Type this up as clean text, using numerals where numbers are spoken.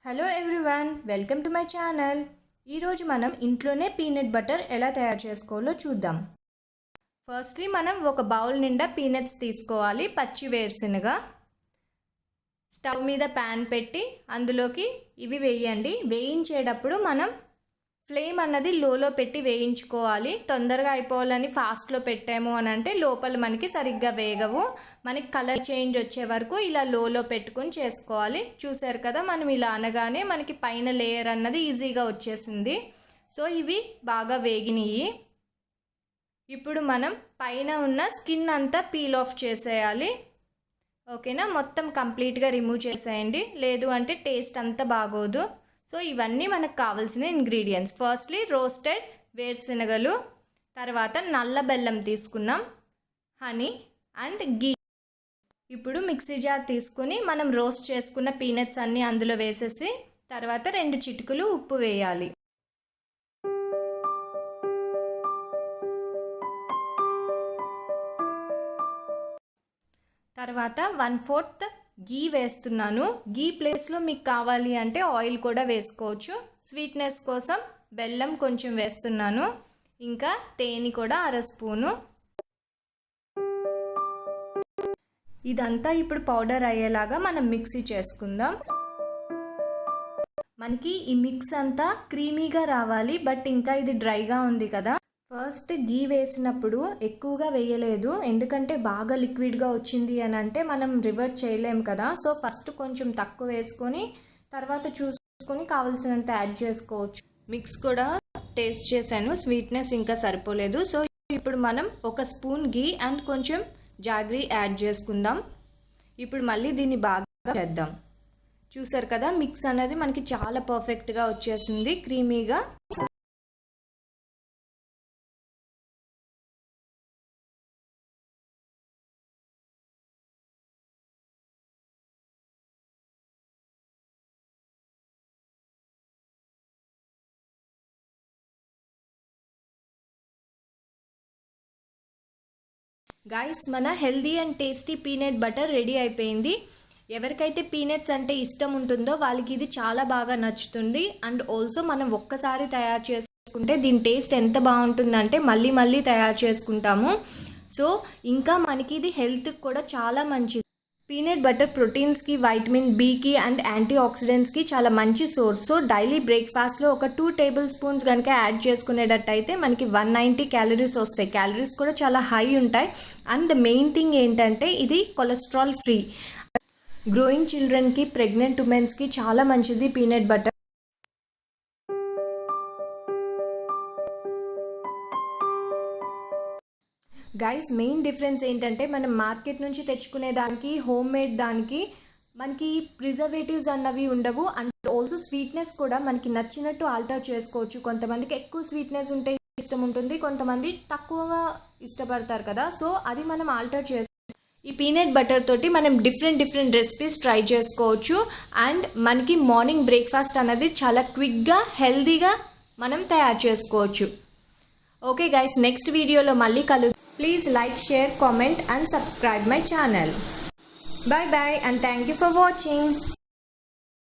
Hello everyone, welcome to my channel. ఈరోజు మనం ఇంట్లోనే పీనట్ బటర్ ఎలా తయారు చేసుకోవాలో చూద్దాం. ఫస్ట్లీ మనం ఒక బౌల్ నిండా పీనట్స్ తీసుకోవాలి. పచ్చి వేరుశనగ. స్టవ్ మీద ప్యాన్ పెట్టి అందులోకి ఇవి వేయండి. వేయించేటప్పుడు మనం ఫ్లేమ్ అన్నది లోలో పెట్టి వేయించుకోవాలి. తొందరగా అయిపోవాలని ఫాస్ట్లో పెట్టాము అని అంటే లోపల మనకి సరిగ్గా వేగవు. మనకి కలర్ చేంజ్ వచ్చే వరకు ఇలా లోలో పెట్టుకుని చేసుకోవాలి. చూసారు కదా, మనం ఇలా అనగానే మనకి పైన లేయర్ అన్నది ఈజీగా వచ్చేసింది. సో ఇవి బాగా వేగినాయి. ఇప్పుడు మనం పైన ఉన్న స్కిన్ అంతా పీల్ ఆఫ్ చేసేయాలి. ఓకేనా, మొత్తం కంప్లీట్గా రిమూవ్ చేసేయండి, లేదు అంటే టేస్ట్ అంతా బాగోదు. సో ఇవన్నీ మనకు కావాల్సిన ఇంగ్రీడియంట్స్. ఫస్ట్లీ రోస్టెడ్ వేరుశనగలు, తర్వాత నల్ల బెల్లం తీసుకున్నాం, హనీ అండ్ గీ. ఇప్పుడు మిక్సీ జార్ తీసుకుని మనం రోస్ట్ చేసుకున్న పీనట్స్ అన్నీ అందులో వేసేసి తర్వాత 2 చిటికలు ఉప్పు వేయాలి. తర్వాత 1/4 గీ వేస్తున్నాను. గీ ప్లేస్లో మీకు కావాలి అంటే ఆయిల్ కూడా వేసుకోవచ్చు. స్వీట్నెస్ కోసం బెల్లం కొంచెం వేస్తున్నాను. ఇంకా తేనె కూడా 1/2 స్పూను. ఇదంతా ఇప్పుడు పౌడర్ అయ్యేలాగా మనం మిక్సీ చేసుకుందాం. మనకి ఈ మిక్స్ అంతా క్రీమీగా రావాలి, బట్ ఇంకా ఇది డ్రైగా ఉంది కదా. ఫస్ట్ గీ వేసినప్పుడు ఎక్కువగా వేయలేదు, ఎందుకంటే బాగా లిక్విడ్గా వచ్చింది అని అంటే మనం రివర్ట్ చేయలేం కదా. సో ఫస్ట్ కొంచెం తక్కువ వేసుకొని తర్వాత చూసుకొని కావాల్సినంత యాడ్ చేసుకోవచ్చు. మిక్స్ కూడా టేస్ట్ చేశాను, స్వీట్నెస్ ఇంకా సరిపోలేదు. సో ఇప్పుడు మనం 1 స్పూన్ గీ అండ్ కొంచెం జాగ్రీ యాడ్ చేసుకుందాం. ఇప్పుడు మళ్ళీ దీన్ని బాగా చేద్దాం. చూసారు కదా, మిక్స్ అనేది మనకి చాలా పర్ఫెక్ట్గా వచ్చేసింది, క్రీమీగా. గైస్, మన healthy and tasty peanut butter ready అయిపోయింది. ఎవరికైతే పీనట్స్ అంటే ఇష్టం ఉంటుందో వాళ్ళకి ఇది చాలా బాగా నచ్చుతుంది. అండ్ ఆల్సో మనం ఒక్కసారి తయారు చేసుకుంటే దీని టేస్ట్ ఎంత బాగుంటుందంటే మళ్ళీ మళ్ళీ తయారు చేసుకుంటాము. సో ఇంకా మనకి ఇది హెల్త్కి కూడా చాలా మంచిది. పీనట్ బటర్ ప్రోటీన్స్కి, వైటమిన్ బికి అండ్ యాంటీ ఆక్సిడెంట్స్కి చాలా మంచి సోర్స్. సో డైలీ బ్రేక్ఫాస్ట్లో ఒక 2 టేబుల్ స్పూన్స్ కనుక యాడ్ చేసుకునేటట్టయితే మనకి 190 క్యాలరీస్ వస్తాయి. క్యాలరీస్ కూడా చాలా హై ఉంటాయి. అండ్ ద మెయిన్ థింగ్ ఏంటంటే ఇది కొలెస్ట్రాల్ ఫ్రీ. గ్రోయింగ్ చిల్డ్రన్కి, ప్రెగ్నెంట్ ఉమెన్స్కి చాలా మంచిది peanut butter. Guys, main difference ఏంటంటే మనం మార్కెట్ నుంచి తెచ్చుకునే దానికి, హోమ్ మేడ్ దానికి మనకి ప్రిజర్వేటివ్స్ అన్నవి ఉండవు. అండ్ ఆల్సో స్వీట్నెస్ కూడా మనకి నచ్చినట్టు ఆల్టర్ చేసుకోవచ్చు. కొంతమందికి ఎక్కువ స్వీట్నెస్ ఉంటే ఇష్టం ఉంటుంది, కొంతమంది తక్కువగా ఇష్టపడతారు కదా. సో అది మనం ఆల్టర్ ఈ పీనట్ బటర్ తోటి మనం డిఫరెంట్ రెసిపీస్ ట్రై చేసుకోవచ్చు. అండ్ మనకి మార్నింగ్ బ్రేక్ఫాస్ట్ అన్నది చాలా క్విక్గా, హెల్దీగా మనం తయారు చేసుకోవచ్చు. ఓకే గైస్, నెక్స్ట్ వీడియోలో మళ్ళీ Please like, share, comment and subscribe my channel. Bye bye and thank you for watching.